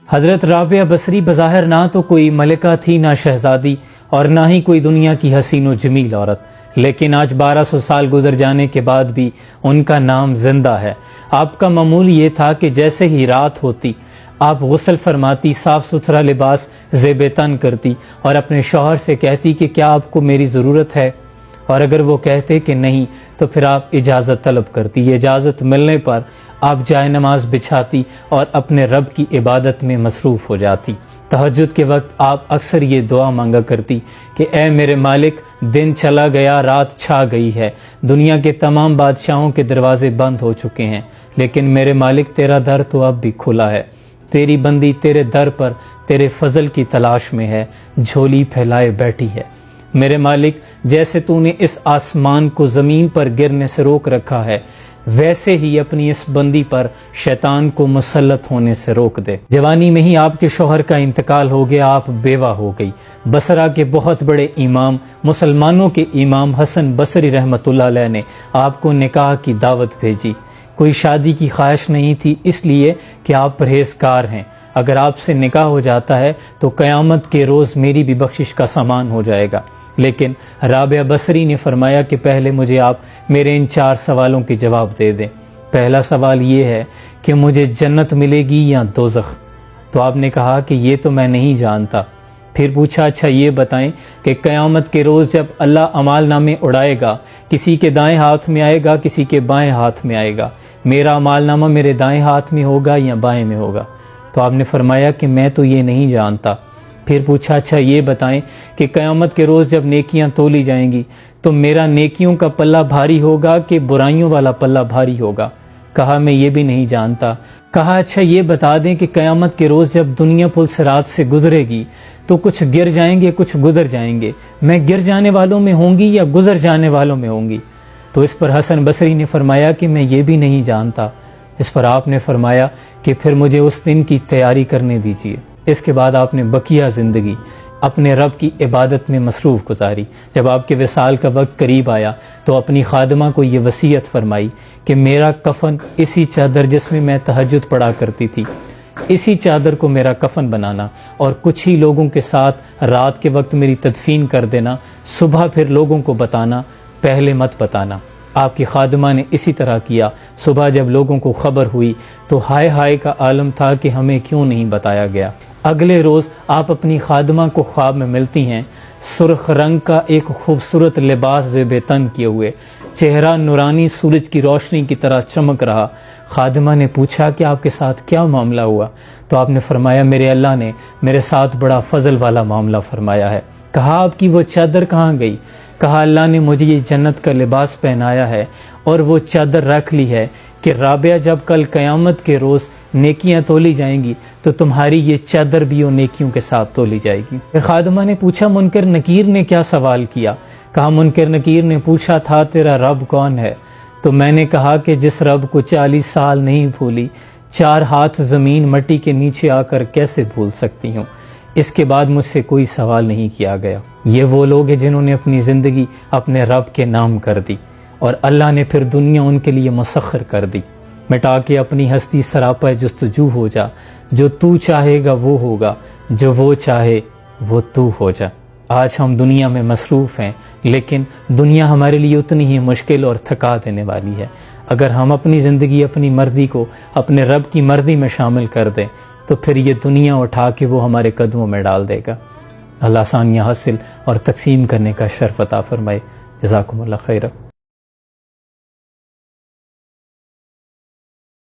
حضرت رابعہ بصری بظاہر نہ تو کوئی ملکہ تھی، نہ شہزادی، اور نہ ہی کوئی دنیا کی حسین و جمیل عورت، لیکن آج 1200 سال گزر جانے کے بعد بھی ان کا نام زندہ ہے۔ آپ کا معمول یہ تھا کہ جیسے ہی رات ہوتی آپ غسل فرماتی، صاف ستھرا لباس زیب تن کرتی اور اپنے شوہر سے کہتی کہ کیا آپ کو میری ضرورت ہے، اور اگر وہ کہتے کہ نہیں تو پھر آپ اجازت طلب کرتی۔ یہ اجازت ملنے پر آپ جائے نماز بچھاتی اور اپنے رب کی عبادت میں مصروف ہو جاتی۔ تہجد کے وقت آپ اکثر یہ دعا مانگا کرتی کہ اے میرے مالک، دن چلا گیا، رات چھا گئی ہے، دنیا کے تمام بادشاہوں کے دروازے بند ہو چکے ہیں، لیکن میرے مالک تیرا در تو اب بھی کھلا ہے، تیری بندی تیرے در پر تیرے فضل کی تلاش میں ہے، جھولی پھیلائے بیٹھی ہے۔ میرے مالک، جیسے تو نے اس آسمان کو زمین پر گرنے سے روک رکھا ہے، ویسے ہی اپنی اس بندی پر شیطان کو مسلط ہونے سے روک دے۔ جوانی میں ہی آپ کے شوہر کا انتقال ہو گیا، آپ بیوہ ہو گئی۔ بصرہ کے بہت بڑے امام، مسلمانوں کے امام حسن بصری رحمۃ اللہ علیہ نے آپ کو نکاح کی دعوت بھیجی۔ کوئی شادی کی خواہش نہیں تھی، اس لیے کہ آپ پرہیزگار ہیں۔ اگر آپ سے نکاح ہو جاتا ہے تو قیامت کے روز میری بھی بخشش کا سامان ہو جائے گا، لیکن رابعہ بصری نے فرمایا کہ پہلے مجھے آپ میرے ان 4 سوالوں کے جواب دے دیں۔ پہلا سوال یہ ہے کہ مجھے جنت ملے گی یا دوزخ؟ تو آپ نے کہا کہ یہ تو میں نہیں جانتا۔ پھر پوچھا اچھا یہ بتائیں کہ قیامت کے روز جب اللہ اعمال نامے اڑائے گا، کسی کے دائیں ہاتھ میں آئے گا، کسی کے بائیں ہاتھ میں آئے گا، میرا اعمال نامہ میرے دائیں ہاتھ میں ہوگا یا بائیں میں ہوگا؟ تو آپ نے فرمایا کہ میں تو یہ نہیں جانتا۔ پھر پوچھا اچھا یہ بتائیں کہ قیامت کے روز جب نیکیاں تولی جائیں گی تو میرا نیکیوں کا پلہ بھاری ہوگا کہ برائیوں والا پلہ بھاری ہوگا؟ کہا میں یہ بھی نہیں جانتا۔ کہا اچھا یہ بتا دیں کہ قیامت کے روز جب دنیا پل صراط سے گزرے گی تو کچھ گر جائیں گے، کچھ گزر جائیں گے، میں گر جانے والوں میں ہوں گی یا گزر جانے والوں میں ہوں گی؟ تو اس پر حسن بصری نے فرمایا کہ میں یہ بھی نہیں جانتا۔ اس پر آپ نے فرمایا کہ پھر مجھے اس دن کی تیاری کرنے دیجیے۔ اس کے بعد آپ نے بقیہ زندگی اپنے رب کی عبادت میں مصروف گزاری۔ جب آپ کے وصال کا وقت قریب آیا تو اپنی خادمہ کو یہ وصیت فرمائی کہ میرا کفن اسی چادر جس میں میں تہجد پڑھا کرتی تھی، اسی چادر کو میرا کفن بنانا، اور کچھ ہی لوگوں کے ساتھ رات کے وقت میری تدفین کر دینا، صبح پھر لوگوں کو بتانا، پہلے مت بتانا۔ آپ کی خادمہ نے اسی طرح کیا۔ صبح جب لوگوں کو خبر ہوئی تو ہائے ہائے کا عالم تھا کہ ہمیں کیوں نہیں بتایا گیا۔ اگلے روز آپ اپنی خادمہ کو خواب میں ملتی ہیں، سرخ رنگ کا ایک خوبصورت لباس زیب تن کیے ہوئے، چہرہ نورانی سورج کی روشنی کی طرح چمک رہا۔ خادمہ نے پوچھا کہ آپ کے ساتھ کیا معاملہ ہوا؟ تو آپ نے فرمایا میرے اللہ نے میرے ساتھ بڑا فضل والا معاملہ فرمایا ہے۔ کہا آپ کی وہ چادر کہاں گئی؟ کہا اللہ نے مجھے یہ جنت کا لباس پہنایا ہے اور وہ چادر رکھ لی ہے کہ رابعہ جب کل قیامت کے روز نیکیاں تولی جائیں گی تو تمہاری یہ چادر بھی وہ نیکیوں کے ساتھ تولی جائے گی۔ پھر خادمہ نے پوچھا منکر نکیر نے کیا سوال کیا؟ کہا منکر نکیر نے پوچھا تھا تیرا رب کون ہے؟ تو میں نے کہا کہ جس رب کو 40 سال نہیں بھولی، 4 ہاتھ زمین مٹی کے نیچے آ کر کیسے بھول سکتی ہوں؟ اس کے بعد مجھ سے کوئی سوال نہیں کیا گیا۔ یہ وہ لوگ ہیں جنہوں نے اپنی زندگی اپنے رب کے نام کر دی، اور اللہ نے پھر دنیا ان کے لیے مسخر کر دی۔ مٹا کے اپنی ہستی سراپا جستجو ہو جا، جو تو چاہے گا وہ ہوگا، جو وہ چاہے وہ تو ہو جا۔ آج ہم دنیا میں مصروف ہیں، لیکن دنیا ہمارے لیے اتنی ہی مشکل اور تھکا دینے والی ہے۔ اگر ہم اپنی زندگی اپنی مرضی کو اپنے رب کی مرضی میں شامل کر دیں تو پھر یہ دنیا اٹھا کے وہ ہمارے قدموں میں ڈال دے گا۔ اللہ آسانیاں حاصل اور تقسیم کرنے کا شرف عطا فرمائے۔ جزاکم اللہ خیرہ۔